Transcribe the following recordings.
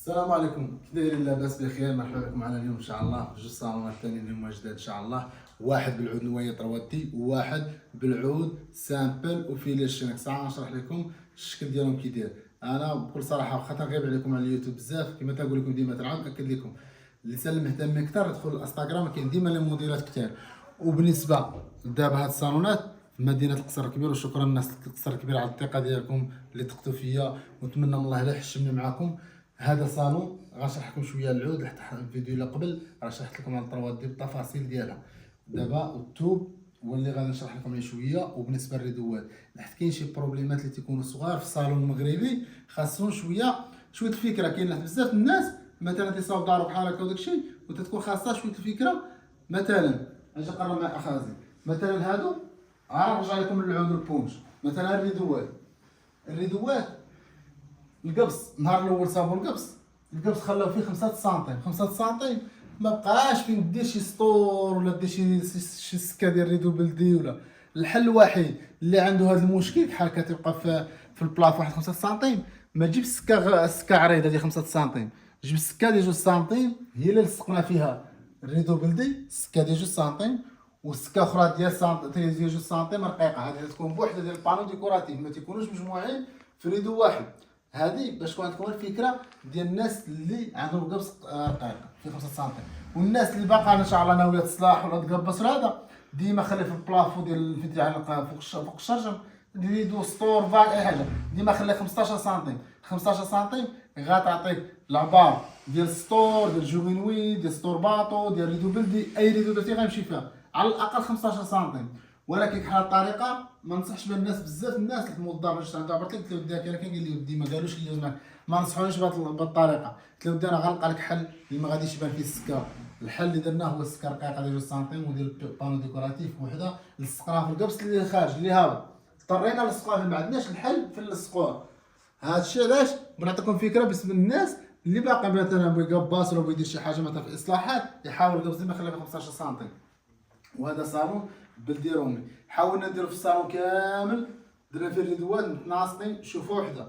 السلام عليكم، كي دايرين؟ لاباس بخير؟ مرحبا بكم معنا اليوم ان شاء الله في جوج صالونات ثانيين اللي هما جداد ان شاء الله. واحد بالعود نويط رواتي، وواحد بالعود سامبل وفيلي الشنك. ساعه نشرح لكم الشكل ديالهم كي داير. انا بكل صراحه خاطر غايب عليكم على اليوتيوب بزاف، كما تنقول لكم ديما تنعاود ناكد لكم الانسان المهتم اكثر يدخل الانستغرام، كاين ديما لي موديلات كثار. وبالنسبه دابا هاد الصالونات في مدينه القصر الكبير، وشكرا الناس القصر الكبير على الثقه ديالكم اللي ثقتوا فيا، ونتمنى من الله لا يحشمني معكم. هذا صالون غنشرح لكم شويه العود، لحد الفيديو اللي قبل راه شرحت لكم على الطروات ديال التفاصيل ديالها. دابا التوب هو اللي غادي نشرح لكم عليه شويه. وبالنسبه للريدوات، لحد كاين شي بروبليمات اللي تيكونوا صغار في الصالون المغربي خاصهم شويه الفكره. كاين لحد بزاف الناس مثلا تيصاوب دارو بحال هكا وداك الشيء، وتتكون خاصها شويه الفكره. مثلا اجي نقرب مع اخازي، مثلا هادو غنرجع لكم للعود البونج. مثلا الريدوات القبص، النهار الاول صابوا القبص خلاو فيه 5 سنتيم. 5 سنتيم ما بقاش فين دير شي سطور ولا دير شي سكه ديال ريدو بلدي. ولا الحل الوحيد اللي عنده هذا المشكل بحال كتبقى في البلاط واحد 5 سنتيم، ما تجيبش سكه عريضه ديال 5 سنتيم، جيب سكه ديال 2 سنتيم هي اللي لصقنا فيها الريدو بلدي. سكه ديال 2 سنتيم وسكه اخرى ديال 2 سنتيم رقيقه. هذه تكون بوحده ديال البانو ديكوراتيف، ما تيكونوش مجموعين في ريدو واحد. هذه باش تكون عندكم الفكره ديال الناس اللي عندهم القبص رقيق في 5 سنتيم. والناس اللي باقا ان شاء الله ناويه تصلاح ولا تقبص هذا، ديما خلي في البلافو ديال الفيديو على فوق الشرجم ريدو سطور فاك اي حاجه، ديما خلي 15 سنتيم. 15 سنتيم غتعطيك العبار ديال السطور ديال جوينوي ديال سطور باطو ديال ريدو بلدي. اي ريدو درتي غيمشي فيها على الاقل 15 سنتيم. ولكن بحال الطريقه ما ننصحش بها الناس بزاف. الناس اللي الموظف باش عنده عبرت لك قلت له ودي كان قال لي ودي ما قالوش لي زعما ما نصحونيش بالطريقه. قلت له ودي انا غنلقى لك حل اللي ما غاديش يبان فيه السكه. الحل اللي درناه هو السكه رقيقه ديال 2 سنتيم وديال بانو ديكوراتيف وحده لصقناها في القبص اللي خارج اللي هابط. اضطرينا نلصقوها، ما عندناش الحل في نلصقوها. هذا الشيء علاش بنعطيكم فكره بالنسبه للناس اللي باقي مثلا بغى يقباص ولا بغى يدير شي حاجه مثلا في اصلاحات، يحاول القبص ديما يخليها 15 سنتيم. وهذا صالون بلدي رومي. حاولنا نديرو في الصالون كامل، درنا فيه الريدوات متناسقين. شوفوا وحده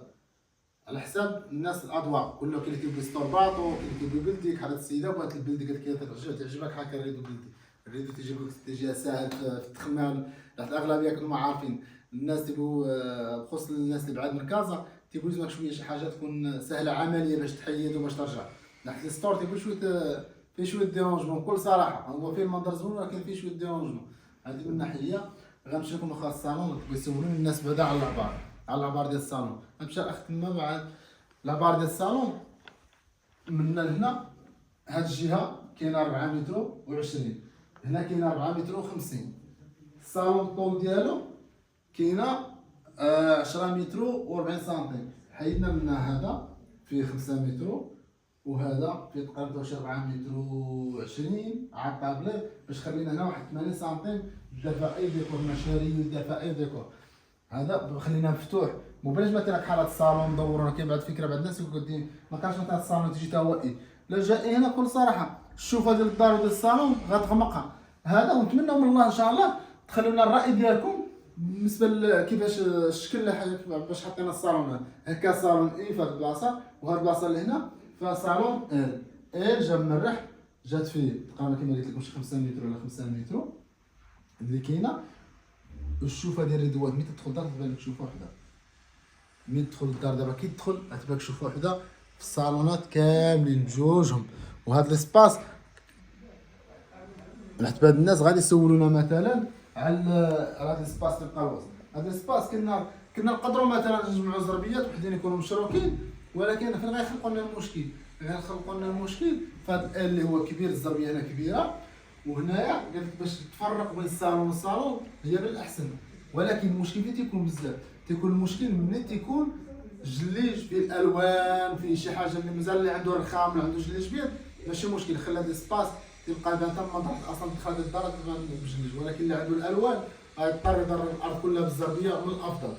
على حساب الناس الاضواء، كله كاين اللي كيبغي ستور باطو، كاين اللي كيبغي بلدي. حالة السيده بغات البلدي قالت لك تعجبك هكا الريدو بلدي. الريدو تيجيب لك تيجي ساهل في التخمام. حيت الاغلبيه كانوا عارفين الناس تيبغوا خصوصا الناس اللي بعاد من كازا تيبغوا لازمك شويه شي حاجه تكون سهله عمليه باش تحيد وباش ترجع. ناحيه الستور تيبغوا شويه فيه شويه ديرونجمون. بكل صراحه هو فيه المنظر زوين ولكن فيه شويه ديرونجمون. هذه من ناحيه. غنمشي لكم واخا الصالون يسولوني الناس بعدا على العبار، ديال الصالون. غنمشي الاخ تما بعد العبار ديال الصالون من لهنا. هاد الجهه كاينه 4 متر و20، هنا كاينه 4 متر و50. الصالون الطول ديالو كاينه 10 متر و40 سنتيم. حيدنا منها هذا فيه 5 متر وهذا فيه تقريبا شي 4 متر و20 على الطابليط، باش خلينا هنا واحد 80 سنتيم دفائي ديكور مشاري دفائي ديكور. هذا خليناه مفتوح. مو بلاش مثلا حالات الصالون مدور. كاين بعض الفكره بعض الناس يقول ما كانش مثلا الصالون تيجي توائي. لا جاي هنا بكل صراحه الشوفه ديال الدار وديال الصالون غتغمقها. هذا ونتمنى من الله ان شاء الله تخليو لنا الراي ديالكم بالنسبه لكيفاش الشكل باش حطينا الصالون هكا. صالون اي في هاد البلاصه، وهاد البلاصه اللي هنا فصالون ال جا مرح. جات فيه تقريبا كما قلت لكم شي 5 متر ولا 5 متر اللي كاينه. الشوفه ديال الريدوات ملي تدخل الدار تبان لك شوفه وحده. ملي تدخل الدار دابا كي تدخل غتبان لك شوفه وحده في الصالونات كاملين بجوجهم. وهذا الاسباس حيت بعض الناس غادي يسولونا مثلا على هذا الاسباس اللي بقى الوسط. هذا الاسباس كنا نقدروا مثلا نجمعوا زربيات وحدين يكونوا مشروكين، ولكن فين غيخلقوا لنا المشكل؟ غيخلقوا لنا المشكل فهذا اللي هو كبير. الزربيه هنا كبيره وهنايا قالت باش تفرق بين الصالون والصالون هي بالاحسن. ولكن المشكل فين تيكون بزاف؟ تيكون المشكل ملي تيكون جليج في الالوان، في شي حاجه اللي مازال اللي عنده رخام ولا عنده جليج بيض ماشي مشكل. خلي هذا الاسباس تبقى بان تما اصلا تدخل هذه الدار تبان بجليج. ولكن اللي عنده الالوان غيضطر يدرب الارض كلها بالزربيه من الافضل.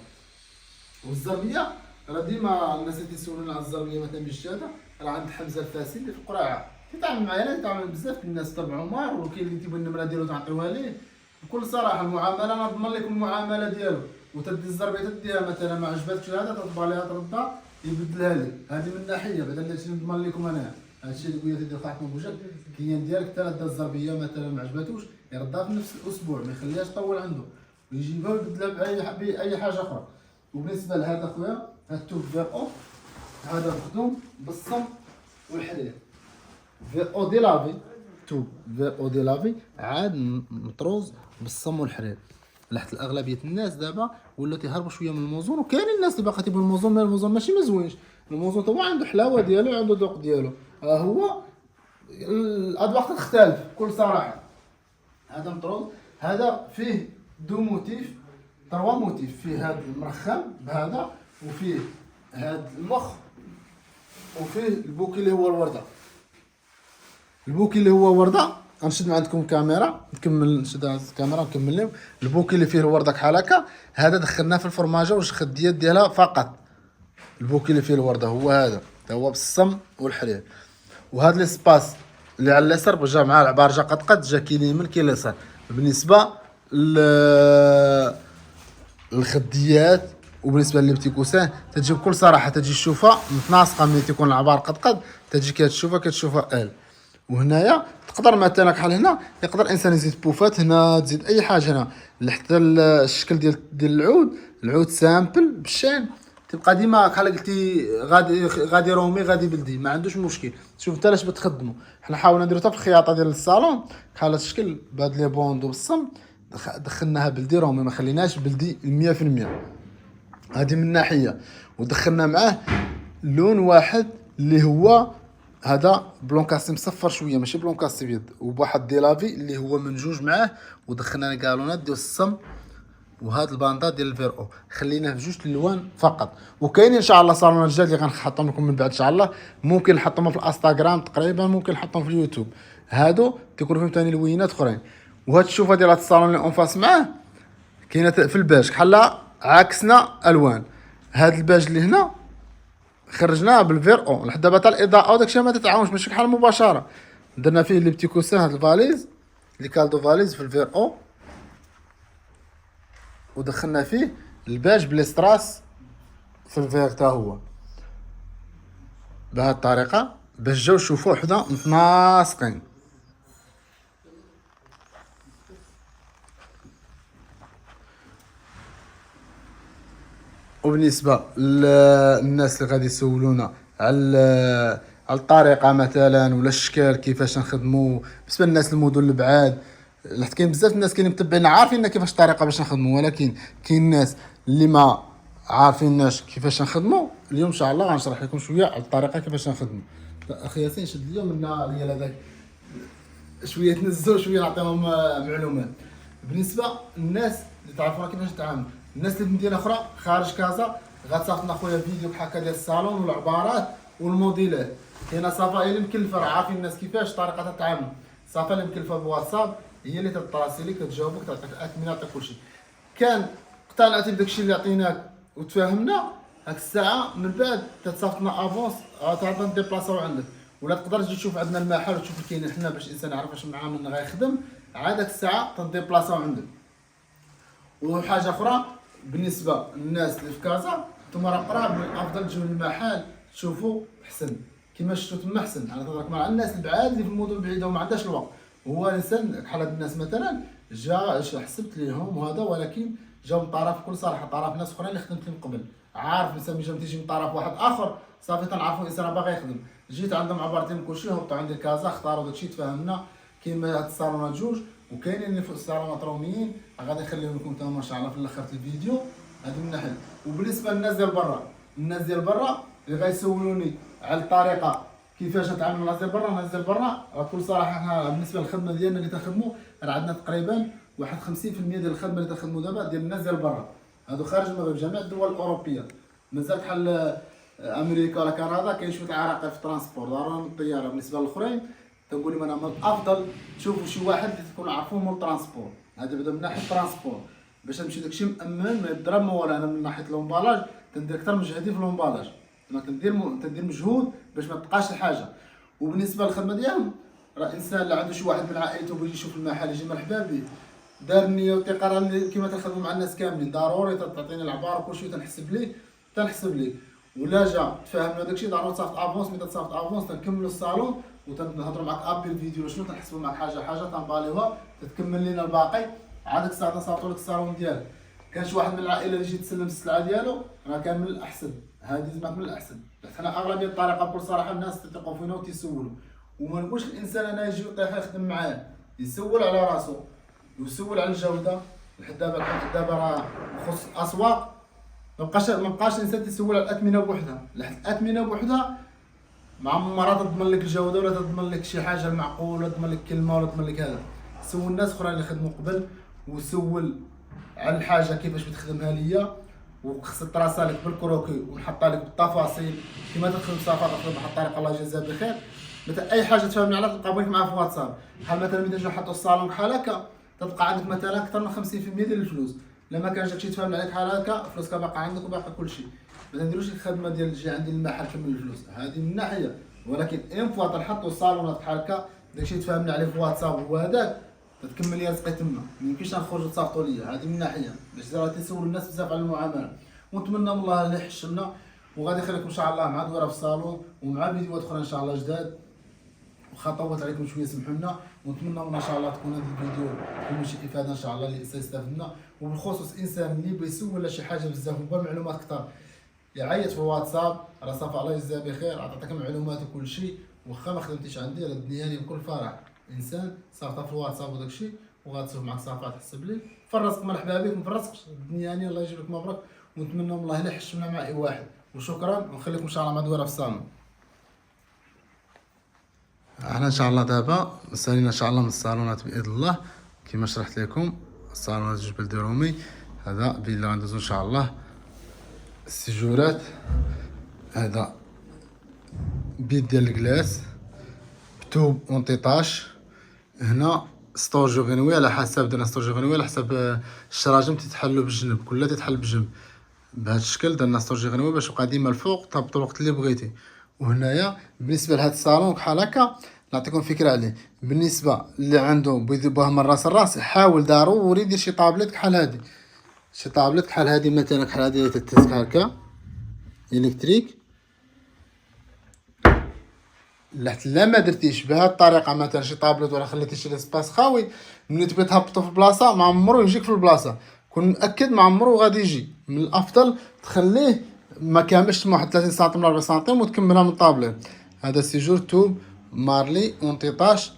والزربيه راه ديما الناس اللي تيسولونا على الزربيه مثلا بالشهاده راه عند حمزه الفاسي اللي في القراعه تيتعامل معايا. انا تيتعامل بزاف الناس تبع عمر، وكاين اللي تيبغي النمره ديالو تعطيوها ليه. بكل صراحه المعامله انا نضمن لكم المعامله ديالو. وتدي الزربيه تديها مثلا ما عجبتكش هذا تطبع ليها تردها يبدلها لك. هذه من ناحيه بعدا اللي نضمن لكم انا هادشي اللي قلت ديال خاطر بوجهك كليان ديالك حتى دا الزربيه مثلا ما عجباتوش يردها في نفس الاسبوع ما يخليهاش طول عنده ويجيبها ويبدلها باي حاجه اخرى. وبالنسبه لهذا خويا هاد التوب فيرو هذا مخدوم بالصم والحليب فيرو دي لافي توب فيرو دي لافي عاد مطروز بالصم والحليب. لحت الاغلبيه الناس دابا ولاو تيهربوا شويه من الموزون وكاين الناس اللي باقا تيبغوا الموزون ما الموزون ماشي مزوينش. الموزون هو عنده حلاوه ديالو عنده ذوق ديالو. هو الاذواق تختلف بكل صراحه. هذا مطروز هذا فيه دو موتيف تروا موتيف فيه هذا المرخم بهذا وفيه هذا المخ وفيه البوكي اللي هو الورده. البوكي اللي هو ورده غنشد من عندكم كاميرا نكمل نشد الكاميرا ونكمل لهم. البوكي اللي فيه الورده بحال هكا هذا دخلناه في الفرماجه واش الخديات ديالها فقط. البوكي اللي فيه الورده هو هذا هو بالصم والحليب. وهذا ليسباس اللي على اليسار جا مع العبار جا قد جا كاين اليمين كاين اليسار. بالنسبه للخديات وبالنسبه للبتي كوسان تجي بكل صراحه تجي الشوفه متناسقه ملي تيكون العبار قد تجي كتشوفها ال. وهنايا تقدر مثلا بحال هنا يقدر الانسان يزيد بوفات هنا تزيد اي حاجه هنا حتى الشكل ديال العود سامبل بالشين تبقى ديما بحال قلتي غادي رومي غادي بلدي ما عندوش مشكل. شوف انت لاش بتخدموا حنا حاولنا نديرو حتى في الخياطه ديال الصالون بحال هذا الشكل بهاد لي بوندو بالصم دخلناها بلدي رومي ما خليناش بلدي 100%. هذه من ناحيه. ودخلنا معاه لون واحد اللي هو هذا بلونكاسي مصفر شويه ماشي بلونكاسي ابيض وبواحد ديلافي اللي هو منجوج معاه. ودخلنا الكالونات ديال الصم وهذا الباندا ديال الفيرو خليناه بجوج الالوان فقط. وكاينين ان شاء الله صالونات جداد اللي غنحطهم لكم من بعد ان شاء الله. ممكن نحطهم في الانستغرام تقريبا ممكن نحطهم في اليوتيوب. هادو تيكونوا فيهم ثاني لوينات اخرين. وهاد الشوفه ديال هاد الصالون اللي اونفاس معاه كاينه في الباج بحال عكسنا الوان. هاد الباج اللي هنا خرجناه بالفيرو لحد دابا حتى الاضاءه وداكشي ما تتعاونش ماشي بحال مباشره. درنا فيه لي بتي كوسان هاد الفاليز لي كالدو فاليز في الفيرو ودخلنا فيه الباج بليستراس في الفير تا هو بهذه الطريقه باش جاو شوفوا حدا متناسقين. وبالنسبه للناس اللي غادي يسولونا على الطريقه مثلا ولا الشكل كيفاش نخدموا بالنسبه للناس المدن البعاد حيت كاين بزاف الناس كاينين متبعين عارفين كيفاش الطريقه باش نخدموا ولكن كاين الناس اللي ما عارفيناش كيفاش نخدموا. اليوم ان شاء الله غنشرح لكم شويه على الطريقه كيفاش نخدموا. اخي ياسين شد اليوم لنا ديال هذاك شويه تنزلوا شويه نعطيهم معلومات. بالنسبه للناس اللي تعرفوا كيفاش نتعامل الناس اللي في مدينه اخرى خارج كازا غتصيفط خويا فيديو بحال هكا ديال الصالون والعبارات والموديلات. كاينه صفا هي اللي مكلفه راه عارفين الناس كيفاش طريقه التعامل. صفا اللي مكلفه بواتساب هي اللي تتراسلي كتجاوبك تعطيك الاثمنه تعطيك كلشي. كان اقتنعتي بداكشي اللي عطيناك وتفاهمنا هاك الساعه من بعد تتصافطنا افونس تعطينا ديبلاصاو عندك ولا تقدر تجي تشوف عندنا المحل وتشوف كاين حنا باش الانسان يعرف واش معاه غيخدم عاد داك الساعه تنديبلاصاو عندك. وحاجه اخرى بالنسبه للناس اللي في كازا نتوما راه قراب من الافضل تجيو للمحل تشوفوا احسن كيما شفتوا تما احسن على تهضرك مع الناس البعاد اللي في المدن البعيده وما عندهاش الوقت. هو الانسان بحال هاد الناس مثلا جا حسبت ليهم وهذا ولكن جاو من طرف بكل صراحه طرف ناس اخرين اللي خدمت من قبل عارف الانسان ملي تيجي من طرف واحد اخر صافي تنعرفوا الانسان باغي يخدم. جيت عندهم عبرتهم كلشي هبطوا عندي كازا اختاروا داكشي تفاهمنا. كاين هاد الصالونات جوج وكاينين اللي في الصالونات روميين غادي نخليهم لكم تما ان شاء الله في الاخر الفيديو. هذه من ناحيه. وبالنسبه للناس ديال برا الناس ديال برا اللي غيسولوني على الطريقه كيفاش نتعامل مع الناس ديال برا. الناس ديال برا بكل صراحه حنا بالنسبه للخدمه ديالنا اللي تنخدموا راه عندنا تقريبا واحد 50% ديال الخدمه اللي تنخدموا دابا ديال الناس ديال برا هادو خارج المغرب جميع الدول الاوروبيه. مازال بحال امريكا ولا كندا كاين شويه العراقيل في الترانسبور ضروري الطياره. بالنسبه للاخرين تنقول لهم انا من الافضل تشوفوا شي واحد اللي تكونوا عارفوه من الترانسبور. هذا بدا من ناحيه الترانسبور باش نمشي داكشي مامن ما يضرب ما ولا. انا من ناحيه لومبالاج تندير اكثر مجهدي في لومبالاج تندير مجهود باش ما تبقاش الحاجه. وبالنسبه للخدمه ديالهم راه الانسان اللي عنده شي واحد من عائلته بغى يجي يشوف المحل يجي مرحبا به دار النيه وتيقرا كيما تنخدموا مع الناس كاملين ضروري تعطيني العباره وكلشي تنحسب ليه. ولا جا تفاهمنا داكشي ضروري تصافط افونس. ملي تصافط افونس تنكملوا الصالون وتنهضروا معاك ابي الفيديو شنو تنحسبوا معاك حاجه تنباليوها تتكمل لينا الباقي. عاد ديك الساعه تنصاوبطوا لك الصالون ديالك. كان شي واحد من العائله اللي يجي تسلم السلعه ديالو راه كان من الاحسن، هذه زعما من الاحسن. حنا اغلبيه الطريقه بكل صراحه الناس تثقوا فينا وتيسولوا، وما نقولش الانسان انا يجي يطيح يخدم معايا يسول على راسو ويسول على الجوده. لحد دابا راه خص الاسواق مابقاش الانسان تيسول على الاثمنه بوحدها، لحد الاثمنه بوحدها مع عمرها تضمن لك الجوده ولا تضمن لك شي حاجه المعقول ولا تضمن لك كلمه ولا تضمن لك هذا. سول الناس اخرين اللي خدموا قبل وسول على الحاجه كيفاش بتخدمها ليا، وخص تراسا لك بالكروكي ونحطها لك بالتفاصيل كيما تدخل صافا تخدم بواحد الطريقه الله يجازيها بخير. مثلا اي حاجه تفهمني عليها تلقى بغيت معاها في واتساب. بحال مثلا ملي نجيو نحطوا الصالون بحال هكا تلقى عندك مثلا اكثر من 50% ديال الفلوس. لما كان جاك شي تفهمني عليك بحال هكا فلوسك باقا عندك وباقي كلشي. ما نديروش الخدمه ديال تجي عندي المحل كمل الفلوس، هذه من ناحيه. ولكن ان فوا تنحطوا الصالونات بحال هكا داكشي تفهمني عليه في واتساب هو هذاك تتكمل لي رزقي تما، ما يمكنش نخرجوا تصافطوا ليا. هذه من ناحيه باش راه تيسولوا الناس بزاف على المعامله. ونتمنى من الله اللي يحشمنا وغادي يخليكم ان شاء الله مع دوره في الصالون ومع فيديوهات اخرى ان شاء الله جداد. وخا طولت عليكم شويه سمحوا لنا، ونتمنى من الله ان شاء الله تكون هذا الفيديو فيه شي افاده ان شاء الله اللي سيستافد منه. وبالخصوص الانسان اللي بغى يسول ولا شي حاجه بزاف وبغى معلومات اكثر يعيط في الواتساب راه صافي الله يجزاه بخير عطاتك معلومات وكل شيء. واخا ما خدمتيش عندي راه دنياني بكل فرح انسان صافطها في الواتساب وداك الشيء وغتصيفط معك صافي تحسب لي في الرزق مرحبا بك في الرزق دنياني الله يجيب لك مبروك. ونتمنى من الله الا يحشمنا مع اي واحد. وشكرا ونخليكم ان شاء الله مع دوره في الصالون. احنا ان شاء الله دابا سالينا ان شاء الله من الصالونات باذن الله كما شرحت لكم. الصالونات جبل درومي هذا بلا غندوزو ان شاء الله السجورات. هذا بيت ديال الكلاس بتوب اونتيطاج. هنا ستور جوفينوي على حسب درنا ستور جوفينوي على حسب الشراجم تتحلوا بالجنب كلها تتحل بالجنب بهذا الشكل. درنا ستور جوفينوي باش تبقى ديما الفوق تهبطوا الوقت اللي بغيتي. وهنايا بالنسبه لهذا الصالون بحال هكا نعطيكم فكره عليه. بالنسبه اللي عنده بيديبوها من راس الراس حاول ضروري دير شي طابليت بحال هذه، شي طابليت بحال هذه مثلا بحال هذه تتهز هكا الكتريك. لا ما درتيش بهذه الطريقه مثلا شي طابليت ولا خليتي شي ليسباس خاوي ملي تبغي تهبطو في البلاصه ما عمرو يجيك في البلاصه. كون مأكد ما عمرو غادي يجي. من الافضل تخليه ما كاملش واحد 30 سنتيم ولا 4 سنتيم وتكملها من طابليت. هذا سيجور توب مارلي اونتيطاج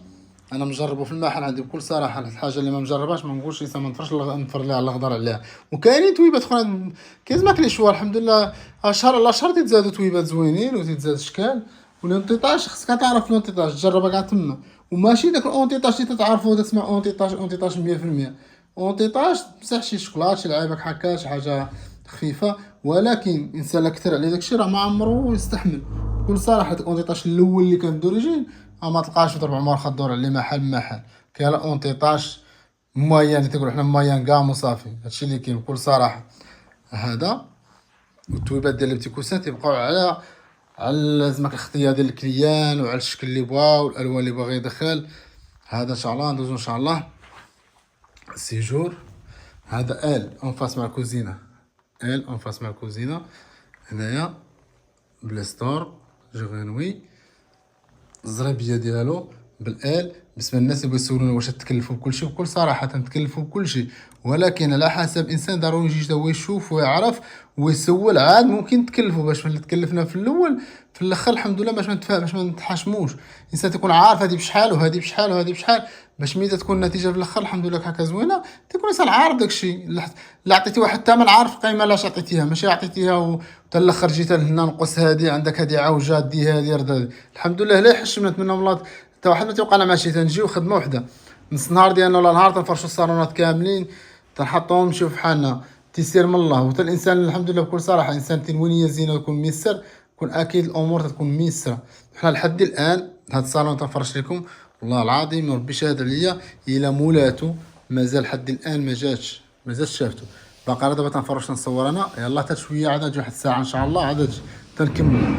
انا مجربه في المحل عندي بكل صراحه. الحاجه اللي ما مجرباش ما نقولش لسه ما نفر لها على الخضر عليها. وكاينين تويبات اخرى كاين ما كليش هو الحمد لله اشهر تيتزادوا تويبات زوينين وتيتزاد اشكال. والانتيطاج خصك تعرف الانتيطاج تجربها كاع تما وماشي داك الاونتيطاج اللي تتعرفوا داك اسمه اونتيطاج 100%. اونتيطاج بصح شي شوكولات شي لعيبك هكا شي حاجه خفيفه. ولكن الانسان لا كثر عليه داكشي راه ما عمرو يستحمل بكل صراحه. داك الاونتيطاج الاول اللي كان دوريجين ما تلقاش في 4 ماركه دور عليه محل بمحل. كاين اونتيطاج مويان اللي تقول حنا مويان كاع وصافي هادشي اللي كاين بكل صراحه. هذا والتويبات ديال البتيكوسات تيبقاو على زعما الاختيار ديال الكليان وعلى الشكل اللي بغا والالوان اللي باغي يدخل. هذا ان شاء الله ندوزو ان شاء الله سيجور. هذا اون فاس مع الكوزينه اون فاس مع الكوزينه. هنايا بلاستور جوفينوي الزريبيه ديالو بالال. بالنسبه للناس اللي يسولونا واش تكلفوا بكلشي بكل صراحه تنتكلفوا بكلشي ولكن على حسب انسان ضروري يجي هو يشوف ويعرف ويسول. عاد ممكن تكلفوا باش ملي تكلفنا في الاول في الاخر الحمد لله باش ما نتحاشموش. الانسان تكون عارف هذه بشحال وهذه بشحال وهذه بشحال باش ملي تكون النتيجه في الاخر الحمد لله هكا زوينه تكون الانسان عارف داكشي. لا عطيتي واحد الثمن عارف القيمه لاش عطيتيها ماشي عطيتيها وحتى الاخر جيت لهنا نقص هذه عندك هذه عوجات دي هذه رد. الحمد لله لا يحشمنا نتمنى من الله حتى واحد ما تيوقعنا ماشي تنجيو خدمه وحده نص نهار ديالنا ولا نهار تنفرشوا الصالونات كاملين تنحطوهم نمشيو في حالنا تيسير من الله. وحتى الانسان الحمد لله بكل صراحه انسان تنوينيه زينه ويكون ميسر يكون اكيد الامور تكون ميسره. حنا لحد الان هذا الصالون تنفرش لكم والله العظيم ربي شاهد عليا الى مولاتو مازال حد الان ما جاتش شافتو باقي دابا تنفرش نصور انا يلاه حتى شويه عاد نجي واحد الساعه ان شاء الله عاد تنكمل.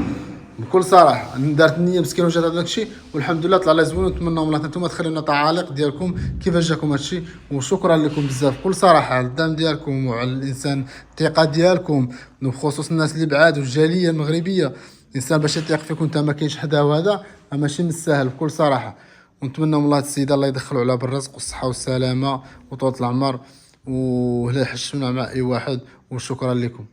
بكل صراحه دارت النيه مسكين وجات هذاك الشيء، والحمد لله طلع لي زوين. ونتمنى والله نتوما تخليو لنا تعاليق ديالكم كيفاش جاكم هذا الشيء، وشكرا لكم بزاف بكل صراحه على الدعم ديالكم وعلى الانسان الثقه ديالكم، وبخصوص الناس اللي بعاد والجاليه المغربيه. الانسان باش يثيق فيكم انت ما كاينش حدا، وهذا ماشي من السهل بكل صراحه. ونتمنى من الله السيده الله يدخلوا على بالرزق والصحه والسلامه وطول العمر، ولا يحشمنا مع اي واحد. وشكرا لكم.